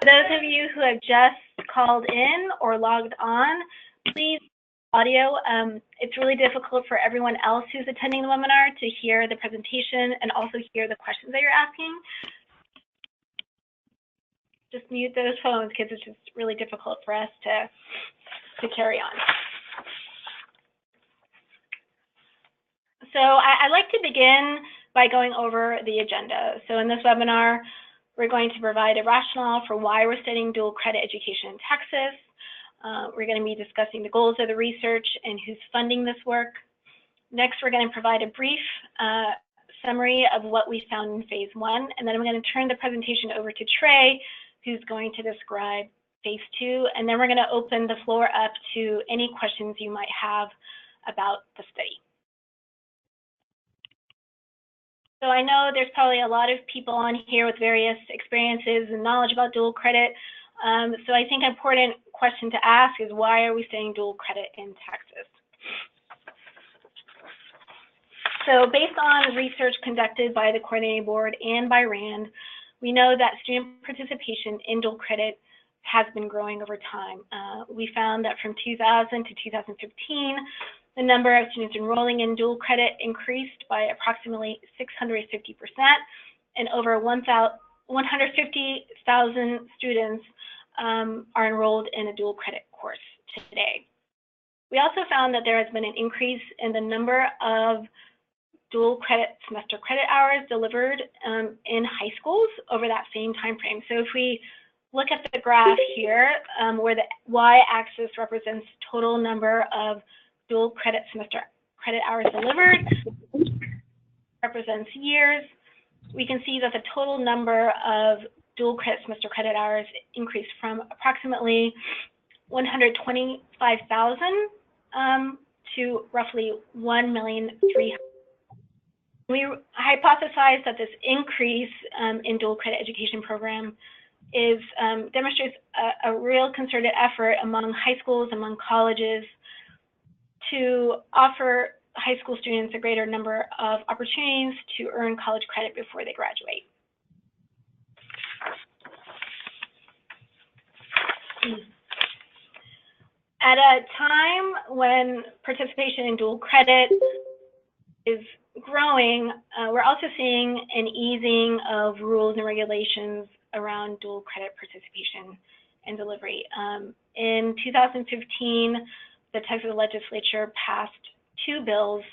For those of you who have just called in or logged on, please audio. It's really difficult for everyone else who's attending the webinar to hear the presentation and also hear the questions that you're asking. Just mute those phones because it's just really difficult for us to carry on. So I'd like to begin by going over the agenda. So in this webinar, we're going to provide a rationale for why we're studying dual credit education in Texas. We're going to be discussing the goals of the research and who's funding this work. Next, we're going to provide a brief summary of what we found in phase 1, and then I'm going to turn the presentation over to Trey, who's going to describe phase 2, and then we're going to open the floor up to any questions you might have about the study. So I know there's probably a lot of people on here with various experiences and knowledge about dual credit. So I think an important question to ask is, why are we studying dual credit in Texas? So based on research conducted by the coordinating board and by RAND, we know that student participation in dual credit has been growing over time. We found that from 2000 to 2015, the number of students enrolling in dual credit increased by approximately 650%, and over 150,000 students are enrolled in a dual credit course today. We also found that there has been an increase in the number of dual credit semester credit hours delivered in high schools over that same time frame. So if we look at the graph here, where the y-axis represents total number of dual credit semester credit hours delivered, represents years, we can see that the total number of dual credit semester credit hours increased from approximately 125,000 to roughly 1,300,000. We hypothesized that this increase in dual credit education program demonstrates a real concerted effort among high schools, among colleges, to offer high school students a greater number of opportunities to earn college credit before they graduate. At a time when participation in dual credit is growing, we're also seeing an easing of rules and regulations around dual credit participation and delivery. In 2015, the Texas legislature passed 2 bills.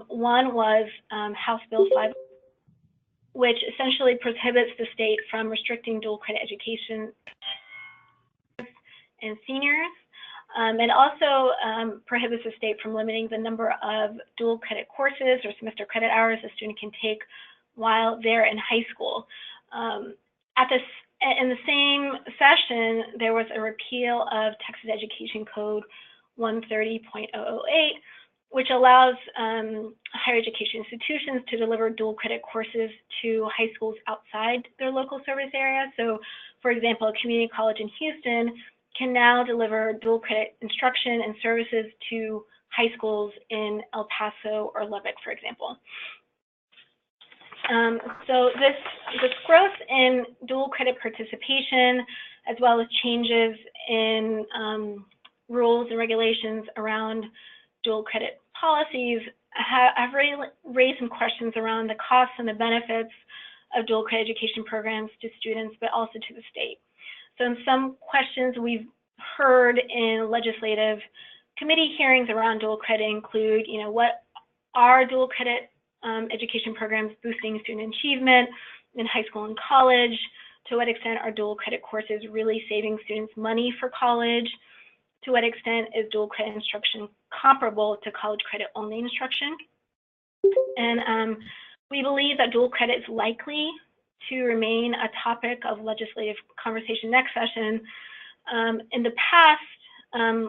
One was House Bill 5, which essentially prohibits the state from restricting dual credit education and seniors. It also prohibits the state from limiting the number of dual credit courses or semester credit hours a student can take while they're in high school. In the same session, there was a repeal of Texas Education Code 130.008, which allows higher education institutions to deliver dual credit courses to high schools outside their local service area. So, for example, a community college in Houston can now deliver dual credit instruction and services to high schools in El Paso or Lubbock, for example. So this growth in dual credit participation, as well as changes in rules and regulations around dual credit policies, have raised some questions around the costs and the benefits of dual credit education programs to students, but also to the state. So in some questions we've heard in legislative committee hearings around dual credit include, what are dual credit education programs boosting student achievement in high school and college? To what extent are dual credit courses really saving students money for college? To what extent is dual credit instruction comparable to college credit only instruction? And we believe that dual credit is likely to remain a topic of legislative conversation next session. In the past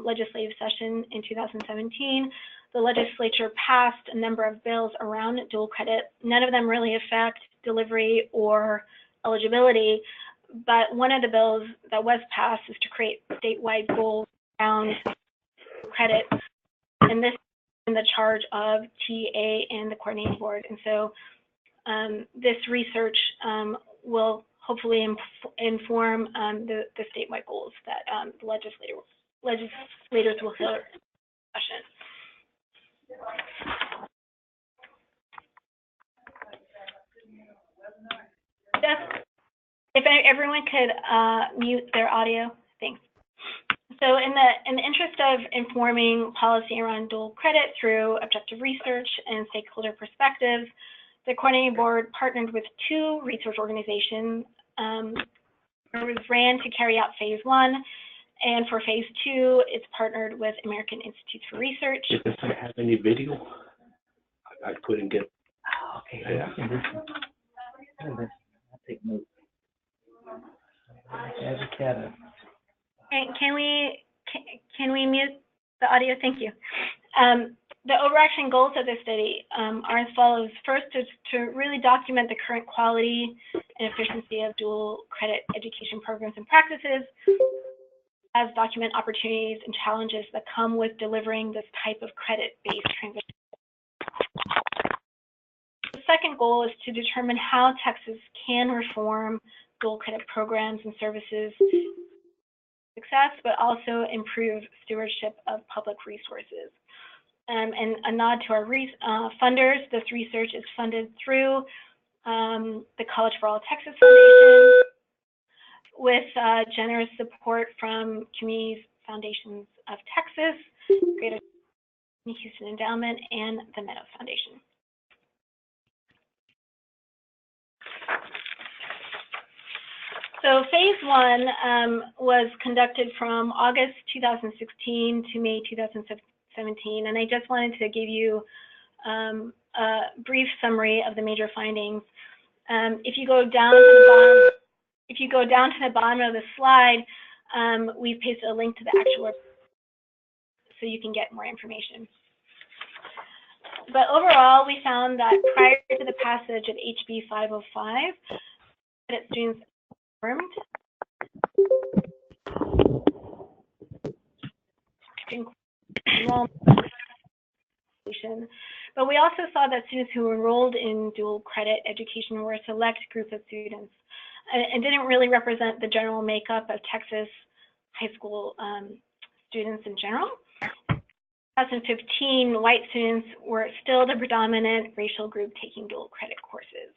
legislative session in 2017, the legislature passed a number of bills around dual credit. None of them really affect delivery or eligibility, but one of the bills that was passed is to create statewide goals around credit, and this is in the charge of TA and the coordinating board. And so this research will hopefully inform the statewide goals that the legislators will hear discussion. If everyone could mute their audio, thanks. So in the interest of informing policy around dual credit through objective research and stakeholder perspectives, the coordinating board partnered with 2 research organizations. It was RAND to carry out phase 1, and for phase 2, it's partnered with American Institutes for Research. Does it have any video? I couldn't get. Okay, yeah, I can listen. I'll take notes. As a cat. Can we mute the audio? Thank you. The overarching goals of this study are as follows. First is to really document the current quality and efficiency of dual credit education programs and practices, as document opportunities and challenges that come with delivering this type of credit-based transition. The second goal is to determine how Texas can reform dual credit programs and services success, but also improve stewardship of public resources. And a nod to our funders, this research is funded through the College for All Texas Foundation, with generous support from Community Foundations of Texas, Greater Houston Endowment, and the Meadows Foundation. So phase 1 was conducted from August 2016 to May 2017, and I just wanted to give you a brief summary of the major findings. If you go down to the bottom of the slide, we've pasted a link to the actual so you can get more information. But overall, we found that prior to the passage of HB 505, credit students but we also saw that students who enrolled in dual credit education were a select group of students and didn't really represent the general makeup of Texas high school students in general. In 2015, white students were still the predominant racial group taking dual credit courses.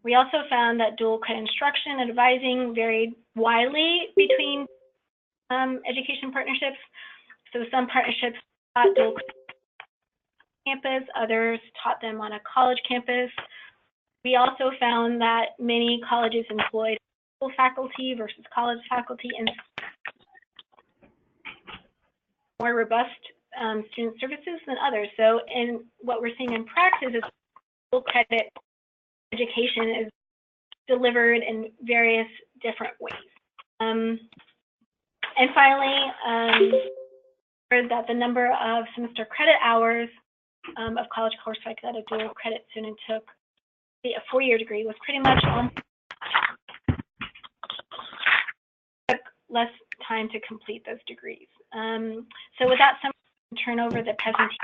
We also found that dual credit instruction and advising varied widely between education partnerships. So some partnerships taught dual credit campus, others taught them on a college campus. We also found that many colleges employed school faculty versus college faculty and more robust student services than others. So in what we're seeing in practice is dual credit education is delivered in various different ways. And finally, heard that the number of semester credit hours of college coursework that a dual credit student took a 4-year degree was pretty much took less time to complete those degrees. So with that, I'm going to turn over the presentation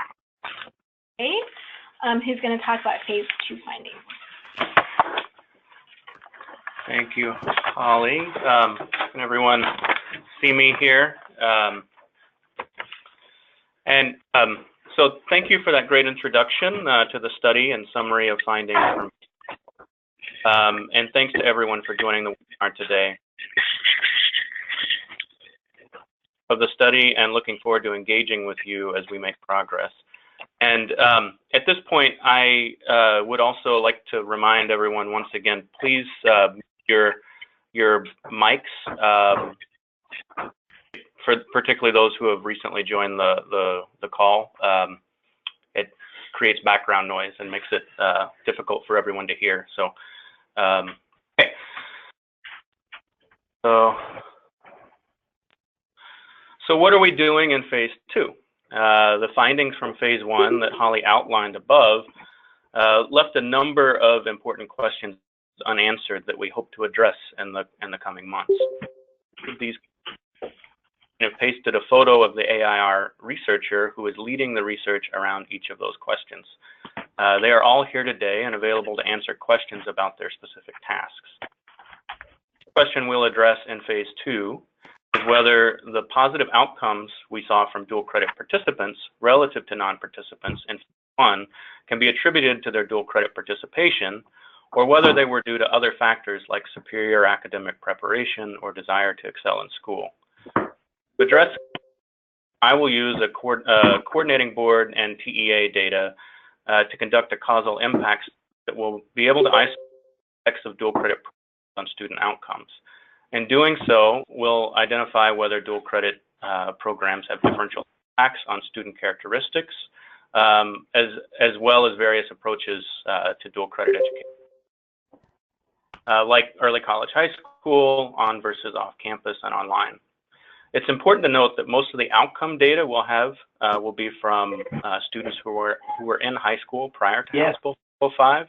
to who's going to talk about phase 2 findings. Thank you, Holly. Can everyone see me here? So thank you for that great introduction to the study and summary of findings. And thanks to everyone for joining the webinar today of the study, and looking forward to engaging with you as we make progress. And at this point, I would also like to remind everyone once again, please your mics, for particularly those who have recently joined the call. It creates background noise and makes it difficult for everyone to hear. So, okay. So what are we doing in phase 2? The findings from phase 1 that Holly outlined above left a number of important questions unanswered that we hope to address in the coming months. These have pasted a photo of the AIR researcher who is leading the research around each of those questions. They are all here today and available to answer questions about their specific tasks. question we'll address in phase 2 is whether the positive outcomes we saw from dual credit participants relative to non-participants in phase 1 can be attributed to their dual credit participation, or whether they were due to other factors like superior academic preparation or desire to excel in school. To address, I will use a coordinating board and TEA data to conduct a causal impacts that will be able to isolate the effects of dual credit on student outcomes. In doing so, we'll identify whether dual credit programs have differential impacts on student characteristics, as well as various approaches to dual credit education. Like early college, high school, on versus off campus and online. It's important to note that most of the outcome data we'll have will be from students who were in high school prior to House Bill 505.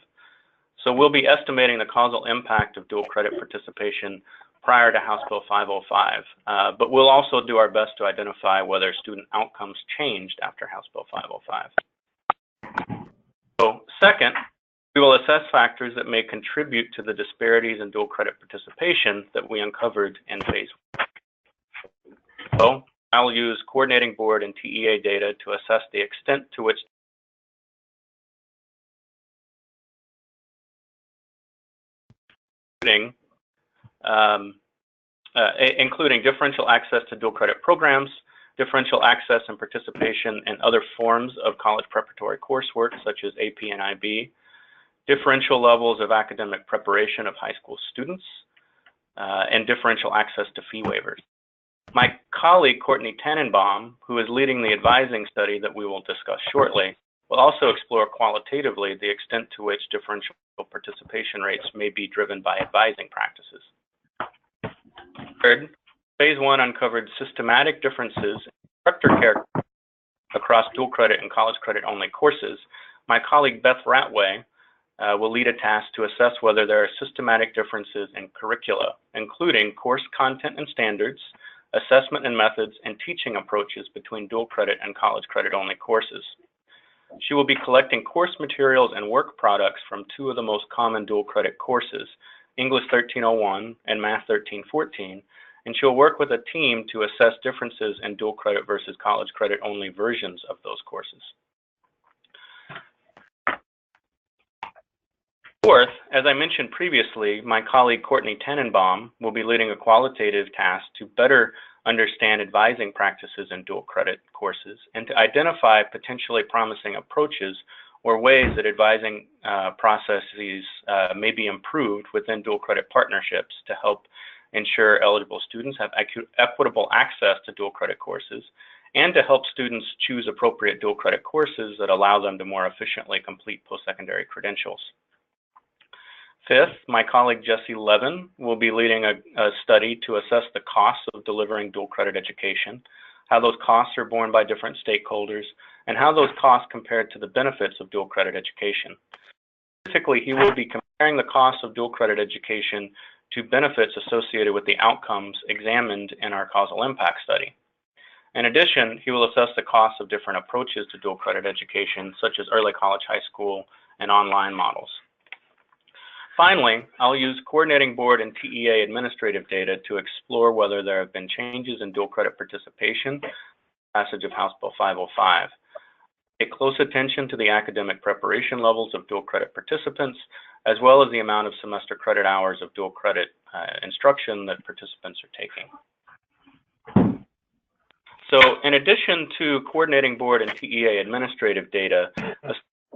So we'll be estimating the causal impact of dual credit participation prior to House Bill 505. But we'll also do our best to identify whether student outcomes changed after House Bill 505. So second, we will assess factors that may contribute to the disparities in dual credit participation that we uncovered in phase 1. So I'll use coordinating board and TEA data to assess the extent to which including differential access to dual credit programs, differential access and participation in other forms of college preparatory coursework such as AP and IB, differential levels of academic preparation of high school students, and differential access to fee waivers. My colleague, Courtney Tannenbaum, who is leading the advising study that we will discuss shortly, will also explore qualitatively the extent to which differential participation rates may be driven by advising practices. Third, phase 1 uncovered systematic differences in instructor character across dual credit and college credit only courses. My colleague, Beth Ratway, will lead a task to assess whether there are systematic differences in curricula, including course content and standards, assessment and methods, and teaching approaches between dual credit and college credit only courses. She will be collecting course materials and work products from 2 of the most common dual credit courses, English 1301 and Math 1314, and she'll work with a team to assess differences in dual credit versus college credit only versions of those courses. Fourth, as I mentioned previously, my colleague Courtney Tannenbaum will be leading a qualitative task to better understand advising practices in dual credit courses and to identify potentially promising approaches or ways that advising processes may be improved within dual credit partnerships to help ensure eligible students have equitable access to dual credit courses and to help students choose appropriate dual credit courses that allow them to more efficiently complete post-secondary credentials. Fifth, my colleague Jesse Levin will be leading a study to assess the costs of delivering dual credit education, how those costs are borne by different stakeholders, and how those costs compare to the benefits of dual credit education. Specifically, he will be comparing the costs of dual credit education to benefits associated with the outcomes examined in our causal impact study. In addition, he will assess the costs of different approaches to dual credit education, such as early college, high school, and online models. Finally, I'll use coordinating board and TEA administrative data to explore whether there have been changes in dual credit participation, passage of House Bill 505. Pay close attention to the academic preparation levels of dual credit participants, as well as the amount of semester credit hours of dual credit instruction that participants are taking. So in addition to coordinating board and TEA administrative data,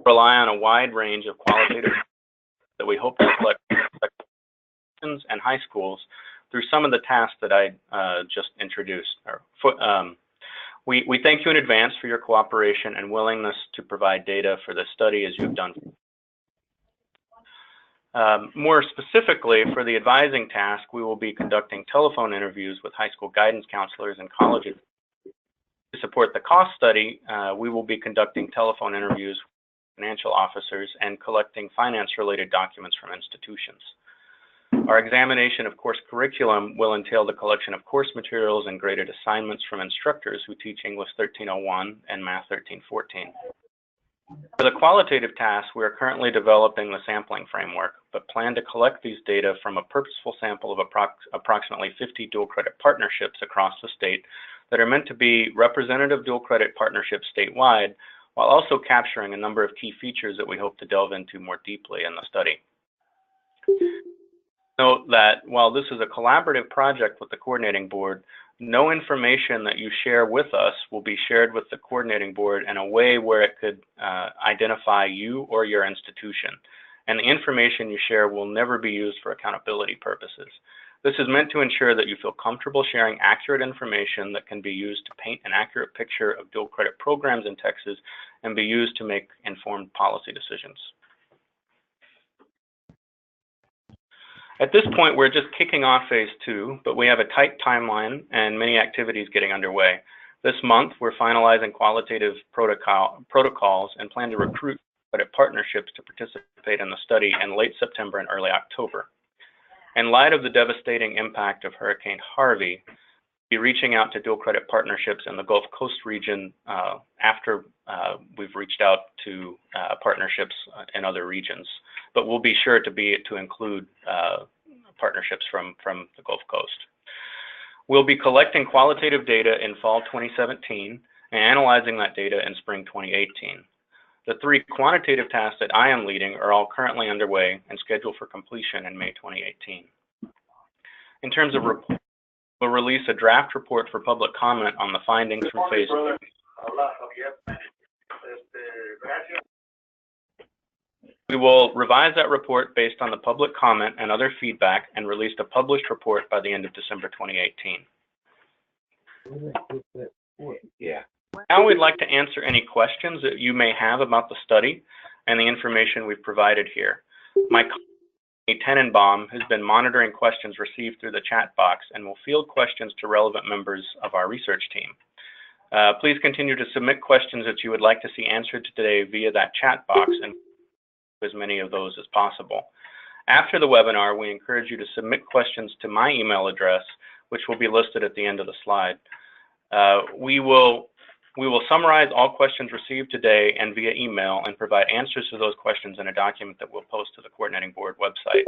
rely on a wide range of qualitative that we hope to collect and high schools through some of the tasks that I just introduced. We thank you in advance for your cooperation and willingness to provide data for this study as you've done. More specifically, for the advising task, we will be conducting telephone interviews with high school guidance counselors and colleges. To support the cost study, we will be conducting telephone interviews financial officers and collecting finance-related documents from institutions. Our examination of course curriculum will entail the collection of course materials and graded assignments from instructors who teach English 1301 and Math 1314. For the qualitative tasks, we are currently developing the sampling framework, but plan to collect these data from a purposeful sample of approximately 50 dual credit partnerships across the state that are meant to be representative dual credit partnerships statewide, while also capturing a number of key features that we hope to delve into more deeply in the study. Note that while this is a collaborative project with the coordinating board, no information that you share with us will be shared with the coordinating board in a way where it could identify you or your institution. And the information you share will never be used for accountability purposes. This is meant to ensure that you feel comfortable sharing accurate information that can be used to paint an accurate picture of dual credit programs in Texas and be used to make informed policy decisions. At this point, we're just kicking off phase 2, but we have a tight timeline and many activities getting underway. This month, we're finalizing qualitative protocols and plan to recruit credit partnerships to participate in the study in late September and early October. In light of the devastating impact of Hurricane Harvey, we'll be reaching out to dual credit partnerships in the Gulf Coast region after we've reached out to partnerships in other regions. But we'll be sure to include partnerships from the Gulf Coast. We'll be collecting qualitative data in fall 2017 and analyzing that data in spring 2018. The 3 quantitative tasks that I am leading are all currently underway and scheduled for completion in May 2018. In terms of report, we'll release a draft report for public comment on the findings from phase 2. We will revise that report based on the public comment and other feedback and release a published report by the end of December 2018. Yeah. Now we'd like to answer any questions that you may have about the study and the information we've provided here. My colleague, Tenenbaum, has been monitoring questions received through the chat box and will field questions to relevant members of our research team. Please continue to submit questions that you would like to see answered today via that chat box and as many of those as possible. After the webinar, we encourage you to submit questions to my email address, which will be listed at the end of the slide. We will summarize all questions received today and via email and provide answers to those questions in a document that we'll post to the coordinating board website.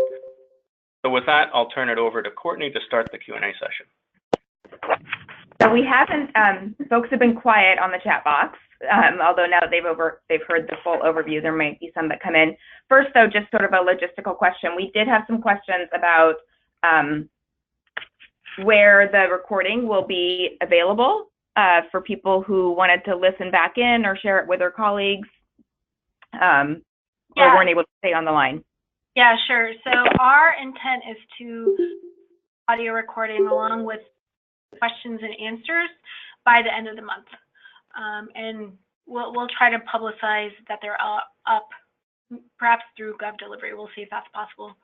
So with that, I'll turn it over to Courtney to start the Q&A session. So we haven't, folks have been quiet on the chat box, although now that they've heard the full overview, there might be some that come in. First, though, just sort of a logistical question. We did have some questions about where the recording will be available for people who wanted to listen back in or share it with their colleagues or weren't able to stay on the line. Yeah, sure. So our intent is to audio recording along with questions and answers by the end of the month. And we'll try to publicize that they're up, perhaps through Gov Delivery. We'll see if that's possible.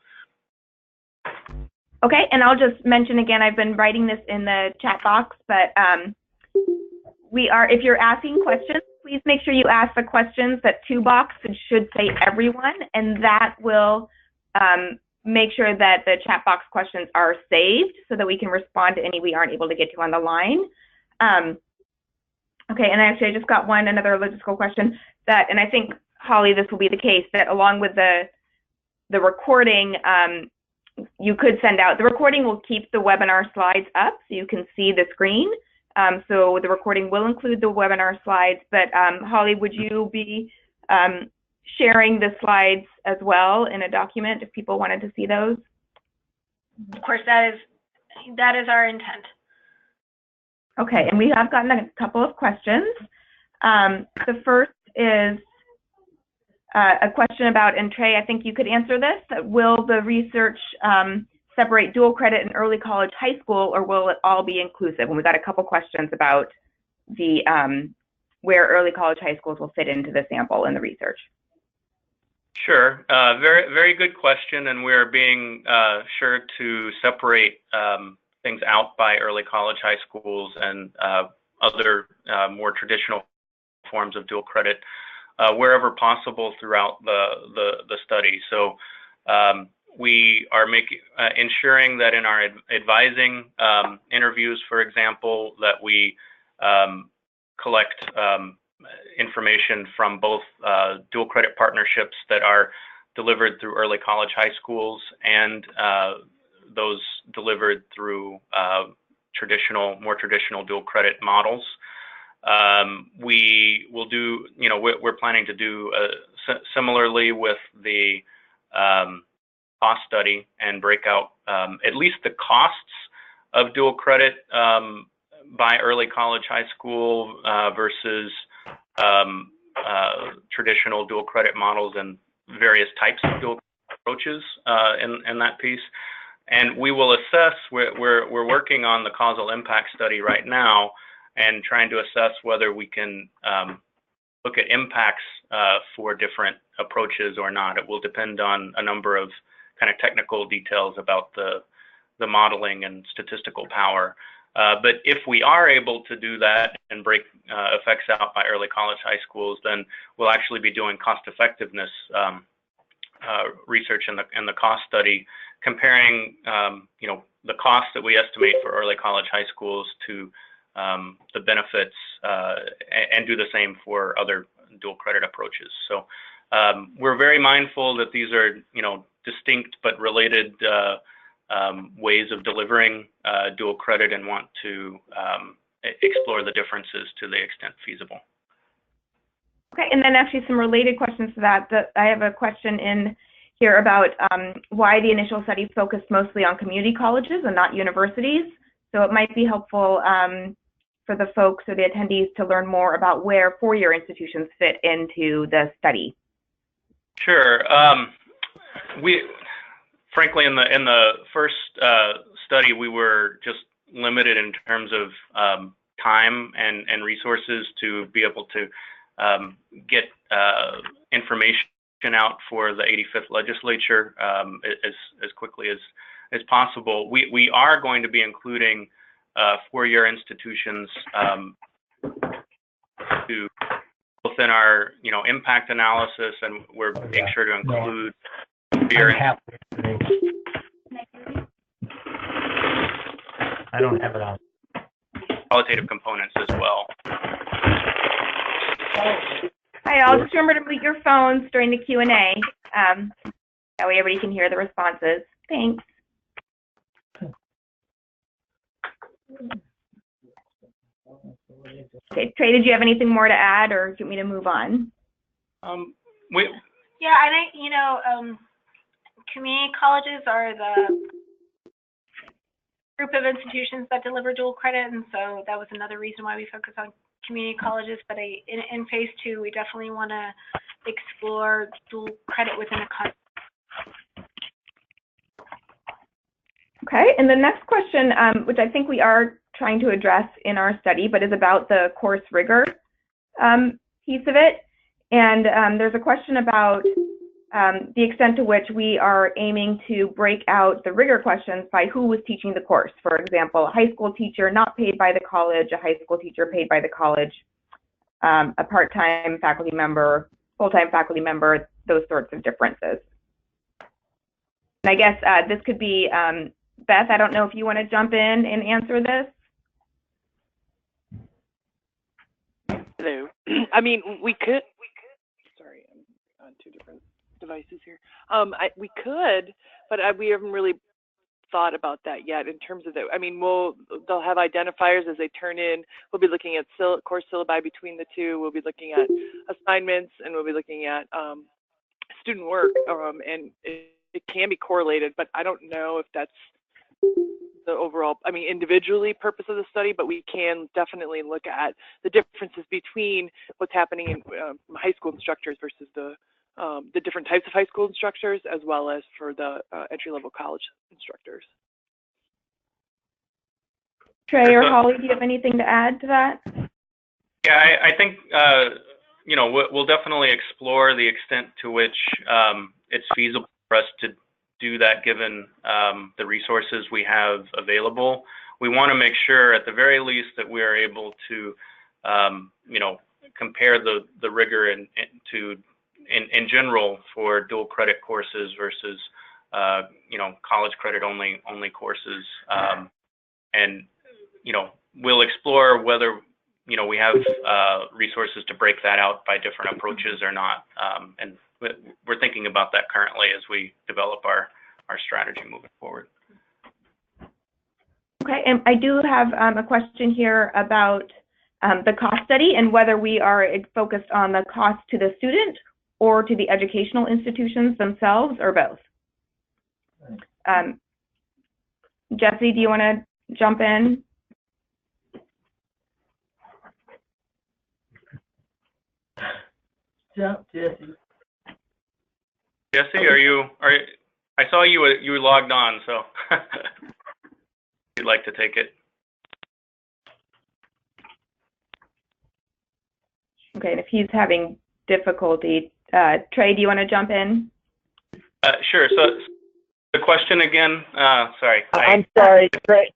Okay, and I'll just mention again, I've been writing this in the chat box, but if you're asking questions, please make sure you ask the questions. That 2 box should say everyone, and that will make sure that the chat box questions are saved so that we can respond to any we aren't able to get to on the line. Okay, and actually I just got another logistical question and I think, Holly, this will be the case, that along with the recording, you could send out, the recording will keep the webinar slides up so you can see the screen. So the recording will include the webinar slides, but Holly, would you be sharing the slides as well in a document if people wanted to see those? Of course, that is our intent. Okay, and we have gotten a couple of questions. The first is a question about, and Trey, I think you could answer this, will the research separate dual credit and early college high school, or will it all be inclusive? And we've got a couple questions about the where early college high schools will fit into the sample in the research. Sure, very, very good question, and we're being sure to separate things out by early college high schools and other more traditional forms of dual credit wherever possible throughout the study. So we are ensuring that in our advising interviews, for example, that we collect information from both dual credit partnerships that are delivered through early college high schools and those delivered through more traditional dual credit models. We will do, we're planning to do similarly with the cost study and break out at least the costs of dual credit by early college high school versus traditional dual credit models and various types of dual approaches in that piece. And we will assess, we're working on the causal impact study right now and trying to assess whether we can look at impacts for different approaches or not. It will depend on a number of kind of technical details about the modeling and statistical power. But if we are able to do that and break effects out by early college high schools, then we'll actually be doing cost effectiveness research in the cost study, comparing the costs that we estimate for early college high schools to the benefits, and do the same for other dual credit approaches. So we're very mindful that these are distinct but related ways of delivering dual credit, and want to explore the differences to the extent feasible. Okay, and then actually some related questions to that. I have a question in here about why the initial study focused mostly on community colleges and not universities. So it might be helpful for the folks or the attendees to learn more about where four-year institutions fit into the study. Sure. Frankly, in the first study, we were just limited in terms of time and resources to be able to get information out for the 85th legislature as quickly as possible. We are going to be including four-year institutions to within our impact analysis, and we're being sure to include I don't have it on. qualitative components as well. Hi, all. Just remember to mute your phones during the Q&A. That way everybody can hear the responses. Thanks. Okay, Trey, did you have anything more to add, or do you want me to move on? Yeah, I think, community colleges are the group of institutions that deliver dual credit, and so that was another reason why we focus on community colleges. But in phase 2, we definitely want to explore dual credit within a context. Okay, and the next question, which I think we are trying to address in our study, but is about the course rigor piece of it. And there's a question about the extent to which we are aiming to break out the rigor questions by who was teaching the course. For example, a high school teacher not paid by the college, a high school teacher paid by the college, a part-time faculty member, full-time faculty member, those sorts of differences. And I guess this could be, Beth, I don't know if you want to jump in and answer this. Hello. I mean, we could. Sorry, I'm on two different devices here. We could, but we haven't really thought about that yet in terms of the. I mean, they'll have identifiers as they turn in. We'll be looking at course syllabi between the two. We'll be looking at assignments, and we'll be looking at student work. And it can be correlated, but I don't know if that's the overall, I mean, individually purpose of the study, but we can definitely look at the differences between what's happening in high school instructors versus the different types of high school instructors, as well as for the entry-level college instructors. Trey or Holly, do you have anything to add to that? Yeah, I think, we'll definitely explore the extent to which it's feasible for us to do that given the resources we have available. We want to make sure at the very least that we are able to, compare the rigor in general for dual credit courses versus, college credit only courses. And, we'll explore whether we have resources to break that out by different approaches or not. And we're thinking about that currently as we develop our strategy moving forward. Okay, and I do have a question here about the cost study and whether we are focused on the cost to the student or to the educational institutions themselves, or both. Jesse, do you want to jump in? Jump, Jesse. Jesse, I saw you logged on, so you'd like to take it. Okay, and if he's having difficulty, Trey, do you want to jump in? Sure. So the question again, sorry. I'm sorry, Trey,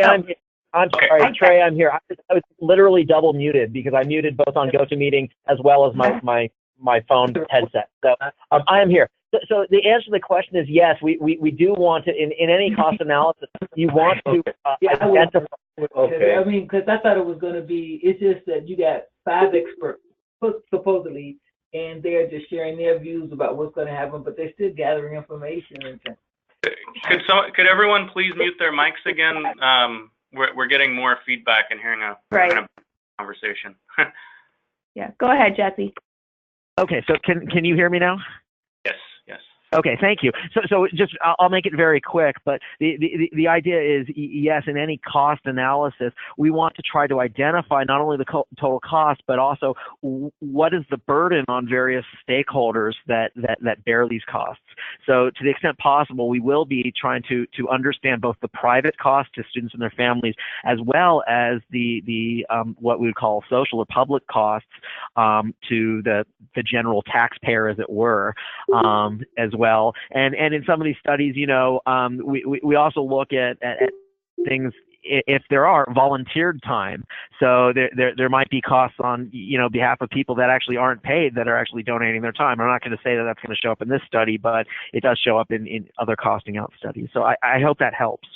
I'm Okay. sorry, Trey, I'm here. I was literally double muted because I muted both on GoToMeeting as well as my phone headset. So I am here. So the answer to the question is yes, we do want to, in any cost analysis, you want to identify. Okay. I mean, because I thought it was going to be, it's just that you got 5 experts, supposedly, and they're just sharing their views about what's going to happen, but they're still gathering information. Could everyone please mute their mics again? We're getting more feedback and hearing a conversation. Yeah, go ahead, Jesse. Okay, so can you hear me now? Yes, yes. Okay, thank you. So just I'll make it very quick, but the idea is, yes, in any cost analysis, we want to try to identify not only the total cost, but also what is the burden on various stakeholders that bear these costs. So to the extent possible, we will be trying to understand both the private cost to students and their families, as well as the what we would call social or public costs to the general taxpayer, as it were, as well. And in some of these studies, we also look at things if there are volunteered time. So there might be costs on behalf of people that actually aren't paid, that are actually donating their time. I'm not going to say that that's going to show up in this study, but it does show up in other costing out studies. So I hope that helps.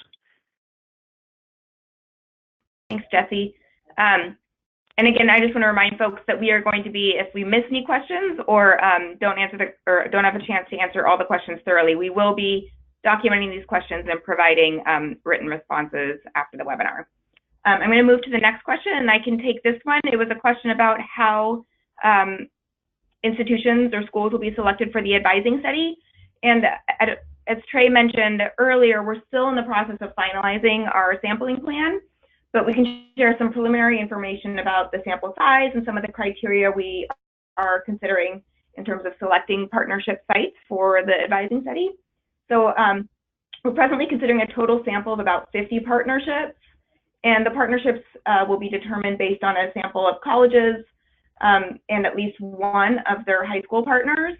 Thanks, Jesse. And again, I just want to remind folks that we are going to be, if we miss any questions or don't have a chance to answer all the questions thoroughly, we will be documenting these questions and providing written responses after the webinar. I'm going to move to the next question, and I can take this one. It was a question about how institutions or schools will be selected for the advising study. And as Trey mentioned earlier, we're still in the process of finalizing our sampling plan, but we can share some preliminary information about the sample size and some of the criteria we are considering in terms of selecting partnership sites for the advising study. So we're presently considering a total sample of about 50 partnerships, and the partnerships will be determined based on a sample of colleges and at least one of their high school partners.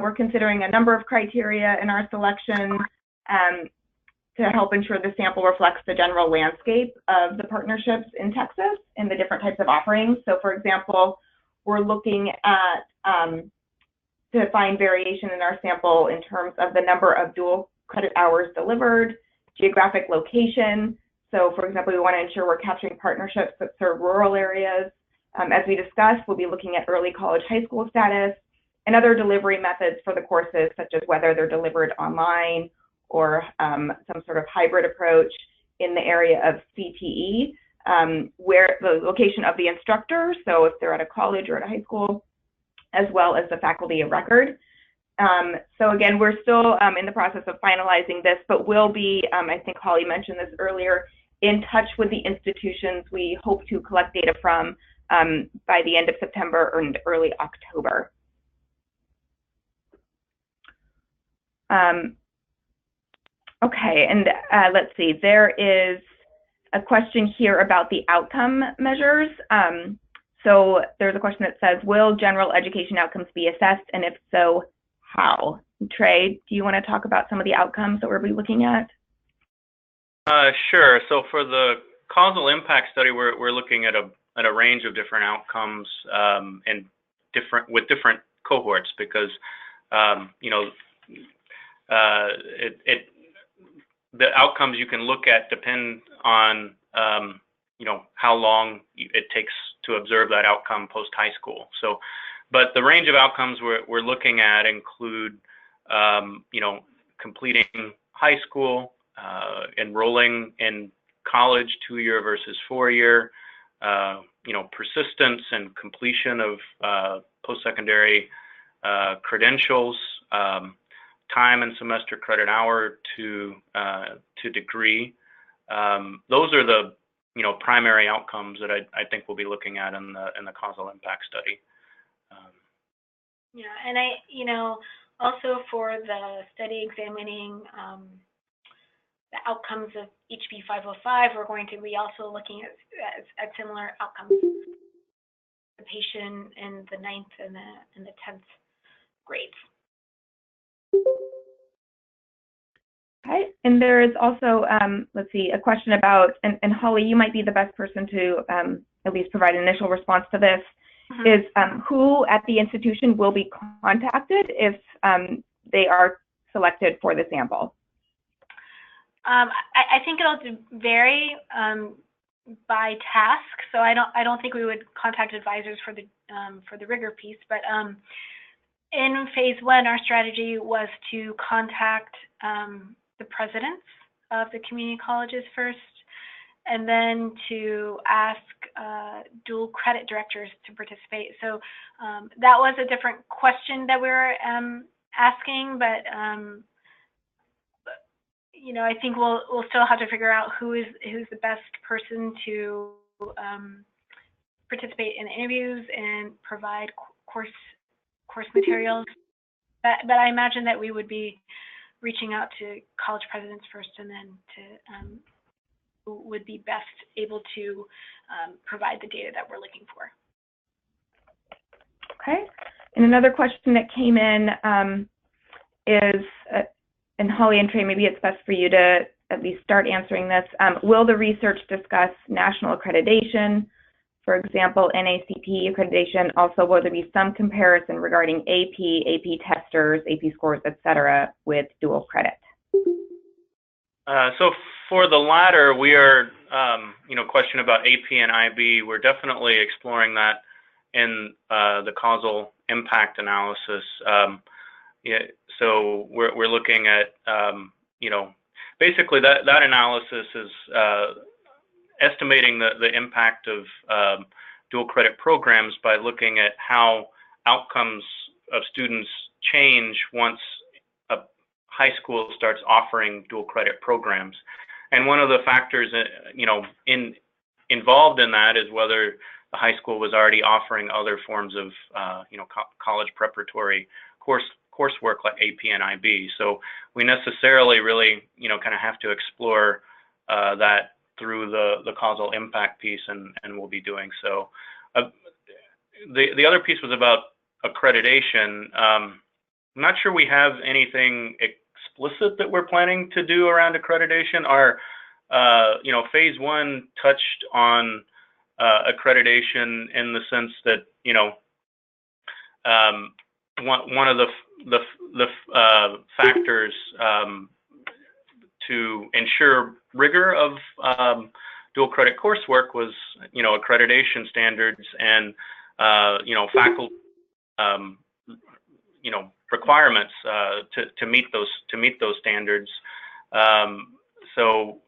We're considering a number of criteria in our selection to help ensure the sample reflects the general landscape of the partnerships in Texas and the different types of offerings. So for example, we're looking at to find variation in our sample in terms of the number of dual credit hours delivered, geographic location. So for example, we want to ensure we're capturing partnerships that serve rural areas. As we discussed, we'll be looking at early college, high school status, and other delivery methods for the courses, such as whether they're delivered online or some sort of hybrid approach in the area of CTE, where the location of the instructor, so if they're at a college or at a high school, as well as the faculty of record. So again, we're still in the process of finalizing this, but we'll be, I think Holly mentioned this earlier, in touch with the institutions we hope to collect data from by the end of September or early October. Okay, and let's see, there is a question here about the outcome measures. So there's a question that says, will general education outcomes be assessed, and if so, how? Trey, do you want to talk about some of the outcomes that we'll be looking at? Sure. So for the causal impact study, we're looking at a range of different outcomes and with different cohorts, because the outcomes you can look at depend on how long it takes to observe that outcome post high school. So, but the range of outcomes we're looking at include, completing high school, enrolling in college 2-year versus 4-year, persistence and completion of post-secondary credentials, time and semester credit hour to degree. Those are the primary outcomes that I think we'll be looking at in the causal impact study. Yeah, and also for the study examining the outcomes of HB 505, we're going to be also looking at similar outcomes. The patient in the 9th and the 10th grades. Okay, and there is also, let's see, a question about, and Holly, you might be the best person to at least provide an initial response to this, is who at the institution will be contacted if they are selected for the sample? I think it'll vary by task, so I don't think we would contact advisors for the rigor piece, but in phase 1, our strategy was to contact the presidents of the community colleges first, and then to ask dual credit directors to participate. So that was a different question that we were asking, but I think we'll still have to figure out who's the best person to participate in interviews and provide course materials. But I imagine that we would be reaching out to college presidents first, and then to who would be best able to provide the data that we're looking for. Okay, and another question that came in is, and Holly and Trey, maybe it's best for you to at least start answering this. Will the research discuss national accreditation, for example, NACP accreditation? Also, will there be some comparison regarding AP testers, AP scores, etc., with dual credit? So for the latter, we are, question about AP and IB, we're definitely exploring that in the causal impact analysis. So we're looking at, basically that analysis is estimating the impact of dual credit programs by looking at how outcomes of students change once a high school starts offering dual credit programs. And one of the factors, involved in that is whether the high school was already offering other forms of, college preparatory coursework like AP and IB. So we necessarily really, kind of have to explore that through the causal impact piece, and we'll be doing so. The other piece was about accreditation. I'm not sure we have anything explicit that we're planning to do around accreditation. Our, phase 1 touched on accreditation in the sense that, one of the factors to ensure rigor of dual credit coursework was, accreditation standards and, faculty, requirements to meet those standards. So,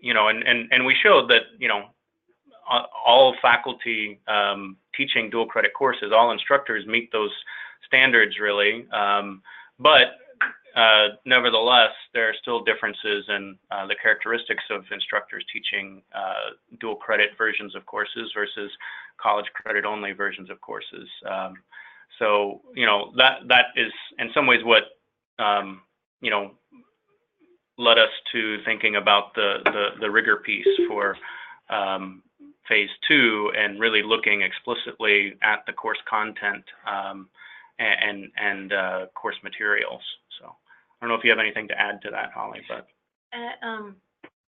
and we showed that, all faculty teaching dual credit courses, all instructors meet those standards really, but nevertheless, there are still differences in the characteristics of instructors teaching dual credit versions of courses versus college credit only versions of courses. So, that is in some ways what, led us to thinking about the rigor piece for phase 2 and really looking explicitly at the course content and course materials. So I don't know if you have anything to add to that, Holly, but. And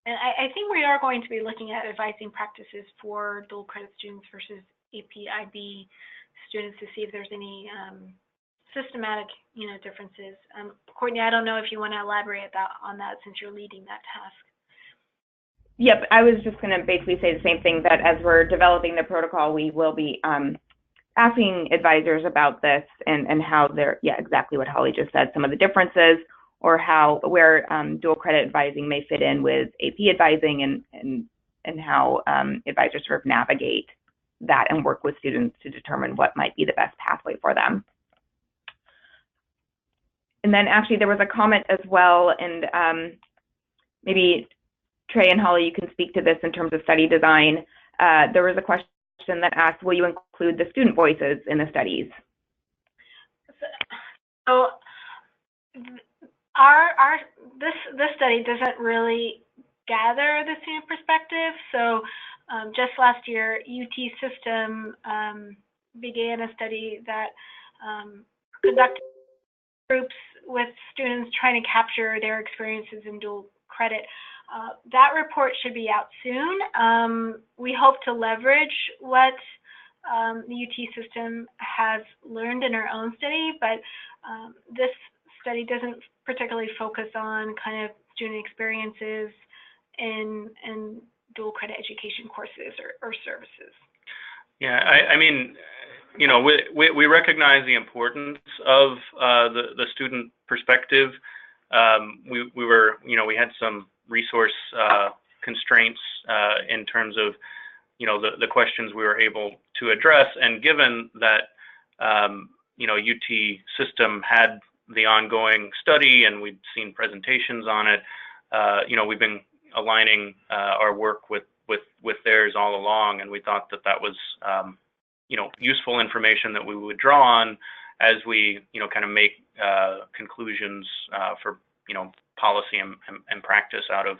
I think we are going to be looking at advising practices for dual credit students versus AP IB students to see if there's any systematic, differences. Courtney, I don't know if you want to elaborate on that since you're leading that task. Yep, I was just going to basically say the same thing, that as we're developing the protocol, we will be asking advisors about this and how they're, yeah, exactly what Holly just said, some of the differences, or where dual credit advising may fit in with AP advising, and how advisors sort of navigate that and work with students to determine what might be the best pathway for them. And then actually there was a comment as well, and maybe Trey and Holly, you can speak to this in terms of study design. There was a question that asked, will you include the student voices in the studies? So this study doesn't really gather the student perspective. So just last year, UT System began a study that conducted groups with students trying to capture their experiences in dual credit. That report should be out soon. We hope to leverage what the UT System has learned in our own study, but this study doesn't particularly focus on kind of student experiences in dual credit education courses or services. Yeah, I mean, you know, we recognize the importance of the student perspective. We had some resource constraints in terms of, you know, the questions we were able to address, and given that you know, UT System had the ongoing study and we'd seen presentations on it, you know, we've been aligning our work with theirs all along, and we thought that that was you know, useful information that we would draw on as we, you know, kind of make conclusions for, you know, policy and practice out of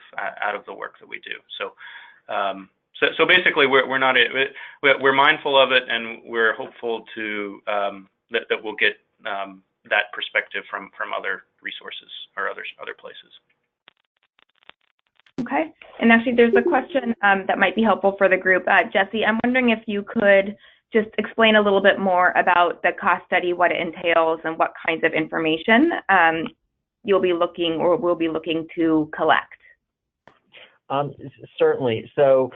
the work that we do. So basically, we're mindful of it, and we're hopeful to that we'll get that perspective from other resources or other places. Okay, and actually there's a question that might be helpful for the group. Jesse, I'm wondering if you could just explain a little bit more about the cost study, what it entails, and what kinds of information you'll be looking or will be looking to collect. Certainly. So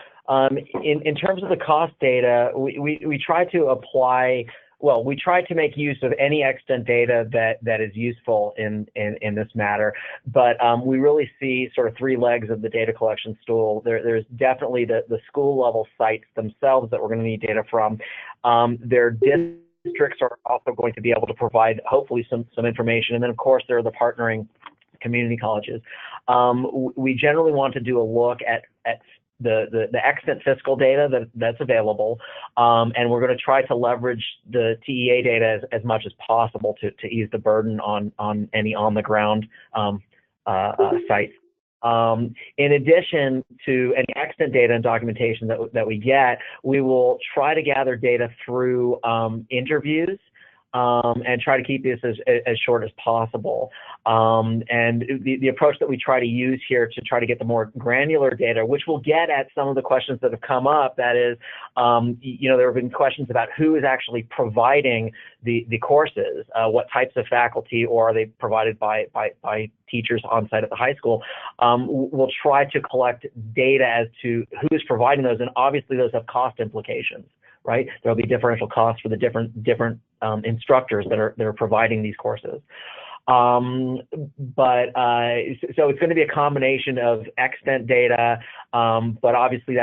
in terms of the cost data, we try to apply, well, we try to make use of any extant data that is useful in this matter, but we really see sort of three legs of the data collection stool. There's definitely the school level sites themselves that we're going to need data from. Their districts are also going to be able to provide hopefully some information, and then of course there are the partnering community colleges. We generally want to do a look at the extant fiscal data that's available, and we're going to try to leverage the TEA data as much as possible to ease the burden on any on-the-ground sites. In addition to any extant data and documentation that we get, we will try to gather data through interviews, and try to keep this as short as possible. And the approach that we try to use here to try to get the more granular data, which we'll get at some of the questions that have come up, that is, you know, there have been questions about who is actually providing the courses, what types of faculty, or are they provided by teachers on site at the high school. We'll try to collect data as to who's providing those, and obviously those have cost implications. Right, there'll be differential costs for the different instructors that are providing these courses. So it's going to be a combination of extant data, but obviously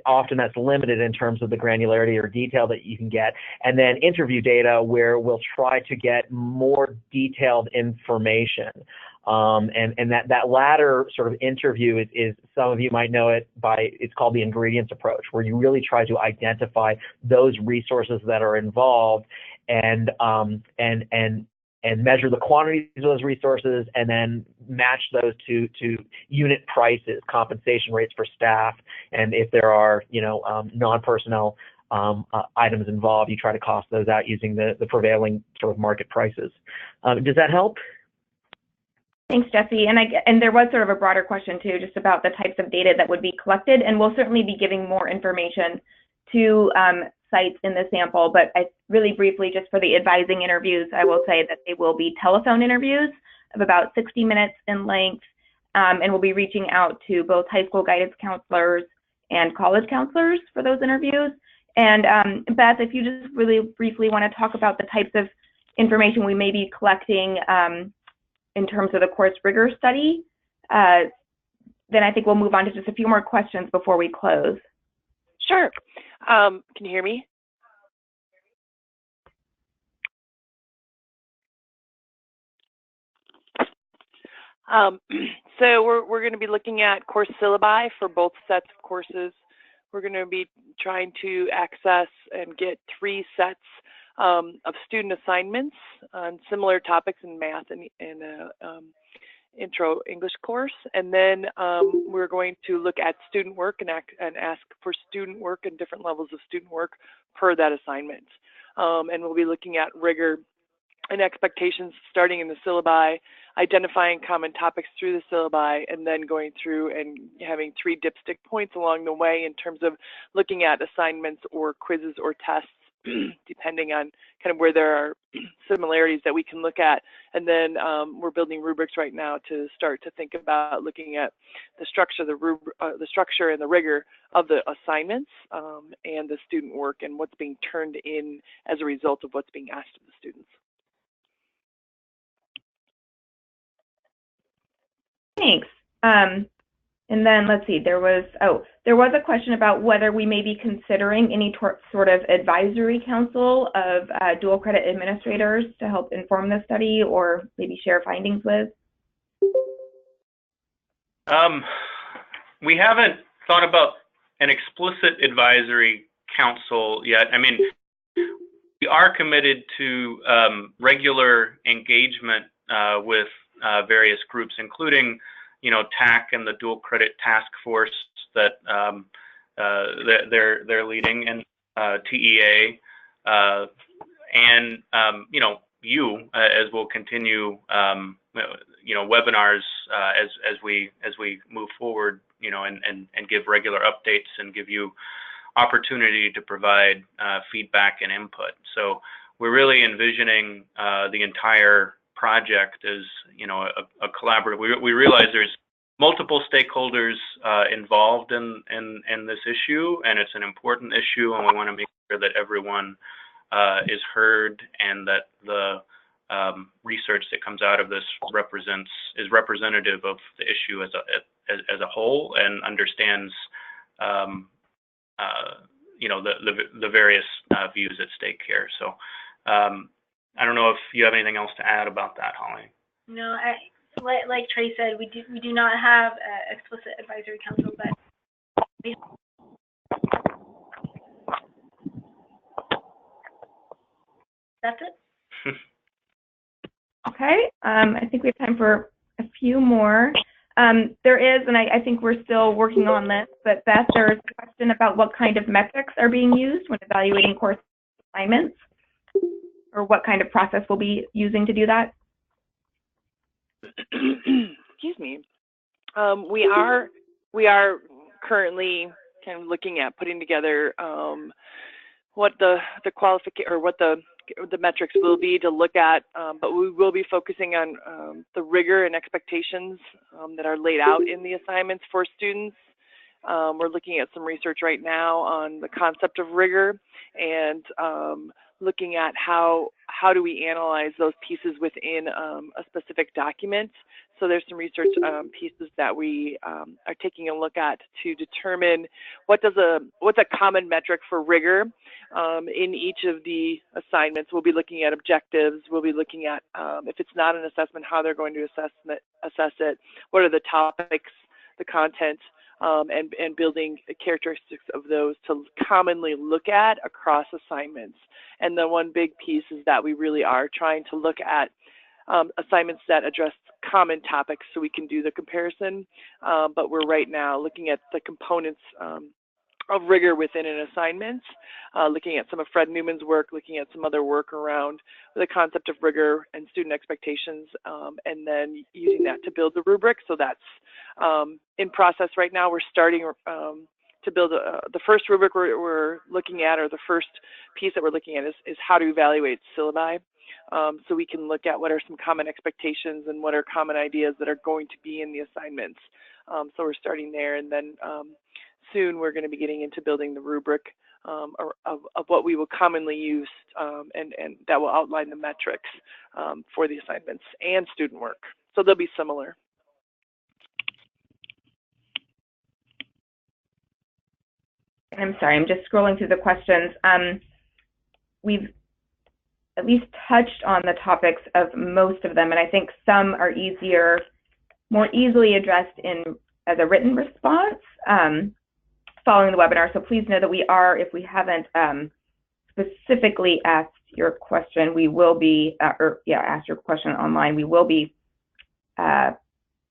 often that's limited in terms of the granularity or detail that you can get, and then interview data where we'll try to get more detailed information. And that latter sort of interview is some of you might know it by, it's called the ingredients approach, where you really try to identify those resources that are involved and measure the quantities of those resources, and then match those to unit prices, compensation rates for staff, and if there are, you know, non-personnel items involved, you try to cost those out using the prevailing sort of market prices. Does that help? Thanks, Jesse. And there was sort of a broader question too, just about the types of data that would be collected, and we'll certainly be giving more information to sites in the sample, but really briefly, just for the advising interviews, I will say that they will be telephone interviews of about 60 minutes in length, and we'll be reaching out to both high school guidance counselors and college counselors for those interviews. And Beth, if you just really briefly want to talk about the types of information we may be collecting in terms of the course rigor study, then I think we'll move on to just a few more questions before we close. Sure. Can you hear me? So we're going to be looking at course syllabi for both sets of courses. We're going to be trying to access and get 3 sets of student assignments on similar topics in math and intro English course. And then we're going to look at student work and ask for student work and different levels of student work per that assignment. And we'll be looking at rigor and expectations starting in the syllabi, identifying common topics through the syllabi, and then going through and having 3 dipstick points along the way in terms of looking at assignments or quizzes or tests, depending on kind of where there are similarities that we can look at. And then we're building rubrics right now to start to think about looking at the structure, the structure and the rigor of the assignments and the student work and what's being turned in as a result of what's being asked of the students. Thanks. And then let's see, there was a question about whether we may be considering any sort of advisory council of dual credit administrators to help inform the study or maybe share findings with. We haven't thought about an explicit advisory council yet. I mean, we are committed to regular engagement with various groups, including, TAC and the dual credit task force that they're leading, and TEA, and you as we'll continue, webinars as we move forward, and give regular updates and give you opportunity to provide feedback and input. So we're really envisioning the entire project as a collaborative. We realize there's multiple stakeholders involved in this issue, and it's an important issue, and we want to make sure that everyone is heard and that the research that comes out of this is representative of the issue as a whole and understands the various views at stake here. So I don't know if you have anything else to add about that, Holly. No, like Trey said, we do not have an explicit advisory council, but that's it. Okay, I think we have time for a few more. There is, and I think we're still working on this, but Beth, there is a question about what kind of metrics are being used when evaluating course assignments, or what kind of process we'll be using to do that. Excuse me. We are currently kind of looking at putting together what the qualification or what the metrics will be to look at, but we will be focusing on the rigor and expectations that are laid out in the assignments for students. We're looking at some research right now on the concept of rigor and looking at how do we analyze those pieces within a specific document. So there's some research pieces that we are taking a look at to determine what's a common metric for rigor in each of the assignments. We'll be looking at objectives. We'll be looking at if it's not an assessment, how they're going to assess it. What are the topics, the content, and building characteristics of those to commonly look at across assignments. And the one big piece is that we really are trying to look at assignments that address common topics so we can do the comparison. But we're right now looking at the components of rigor within an assignment, looking at some of Fred Newman's work, looking at some other work around the concept of rigor and student expectations, and then using that to build the rubric. So that's in process right now. We're starting to build the first rubric we're looking at, or the first piece that we're looking at is how to evaluate syllabi. so we can look at what are some common expectations and what are common ideas that are going to be in the assignments. So we're starting there, and then soon we're going to be getting into building the rubric of what we will commonly use, and that will outline the metrics for the assignments and student work. So they'll be similar. I'm sorry, I'm just scrolling through the questions. We've at least touched on the topics of most of them, and I think some are more easily addressed as a written response following the webinar. So please know that we are, if we haven't specifically asked your question, we will be, asked your question online, we will be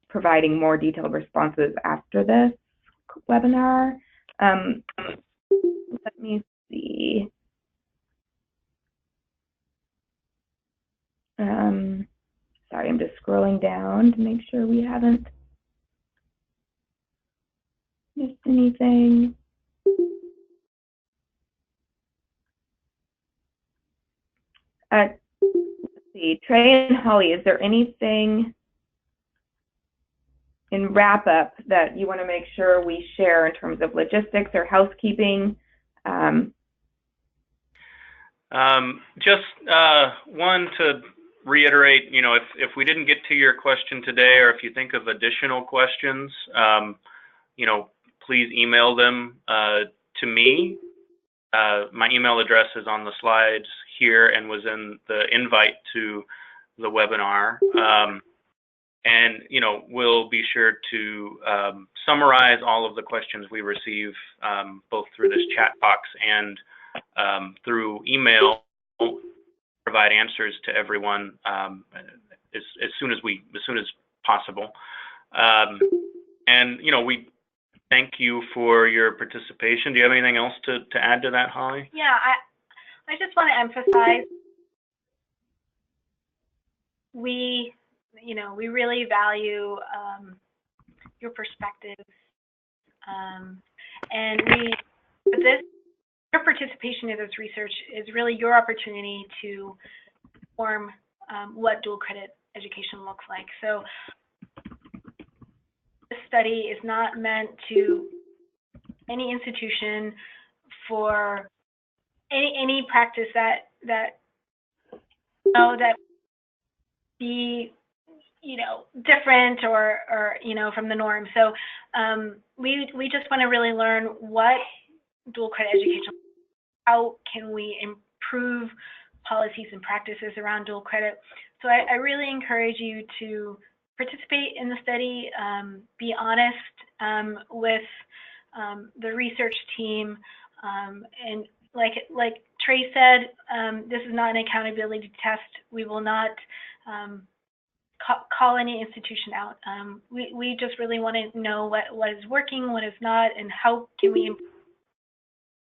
providing more detailed responses after this webinar. Let me see. Sorry, I'm just scrolling down to make sure we haven't missed anything. Let's see, Trey and Holly, is there anything in WrapUp that you want to make sure we share in terms of logistics or housekeeping? Just one to reiterate, if we didn't get to your question today, or if you think of additional questions, please email them to me. My email address is on the slides here and was in the invite to the webinar. And we'll be sure to summarize all of the questions we receive, both through this chat box and through email, provide answers to everyone as soon as possible. And we thank you for your participation. Do you have anything else to add to that, Holly? Yeah, I just want to emphasize we really value your perspectives, and your participation in this research is really your opportunity to form what dual credit education looks like. So this study is not meant to any institution for any practice that be different or from the norm. So we just want to really learn what dual credit education, how can we improve policies and practices around dual credit. So I really encourage you to participate in the study, be honest with the research team, and like Trey said, this is not an accountability test. We will not call any institution out. We just really want to know what is working, what is not, and how can we improve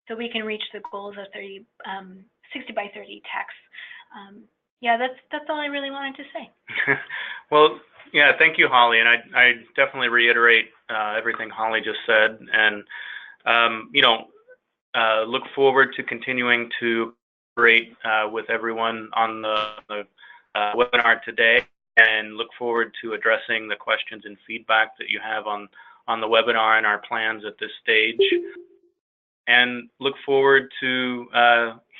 so we can reach the goals of 60 by 30 text. Yeah, that's all I really wanted to say. Well, yeah, thank you, Holly, and I definitely reiterate everything Holly just said, and look forward to continuing to collaborate with everyone on the webinar today, and look forward to addressing the questions and feedback that you have on the webinar and our plans at this stage, and look forward to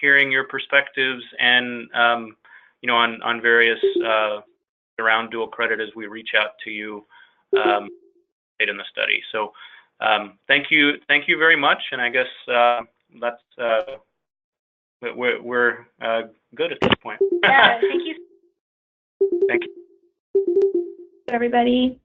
hearing your perspectives and on various around dual credit as we reach out to you in the study. So thank you very much, and I guess that's we're good at this point. Yeah, thank you. Thank you, everybody.